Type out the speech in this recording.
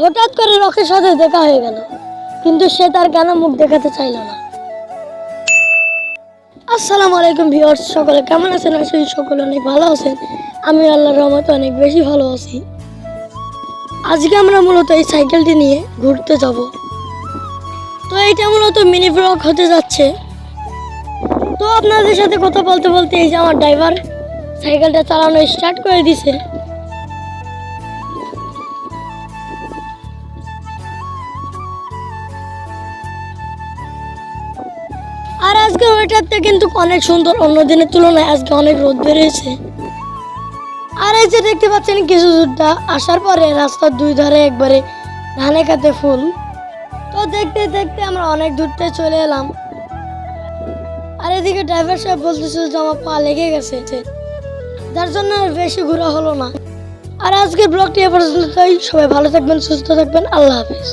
হঠাৎ করে রকির সাথে দেখা হয়ে গেল, কিন্তু সে তার কেন মুখ দেখাতে চাইল না। আসসালামু আলাইকুম ভিউয়ার্স, সকলে কেমন আছেন? আশা করি সকলে অনেক ভালো আছেন। আমি আল্লাহর রহমতে অনেক বেশি ভালো আছি। আজকে আমরা মূলত এই সাইকেলটি নিয়ে ঘুরতে যাব। তো এইটা মূলত মিনি ব্লগ হতে যাচ্ছে। তো আপনাদের সাথে কথা বলতে বলতে এই যে আমার ড্রাইভার সাইকেলটা চালানো স্টার্ট করে দিছে। আর আজকে ওয়েদারটা কিন্তু অনেক সুন্দর, অন্য দিনের তুলনায় আজকে অনেক রোদ বেরিয়েছে। আর এই যে দেখতে পাচ্ছেন কিছু দূরটা আসার পরে রাস্তার দুই ধারে একবারে ধানে কাতে ফুল। তো দেখতে দেখতে আমরা অনেক দূরতে চলে এলাম। আর এদিকে ড্রাইভার সাহেব বলতেছিল যে আমার পা লেগে গেছে, যার জন্য আর বেশি ঘোরা হলো না। আর আজকের ব্লগটি এ পর্যন্তই। সবাই ভালো থাকবেন, সুস্থ থাকবেন। আল্লাহ হাফেজ।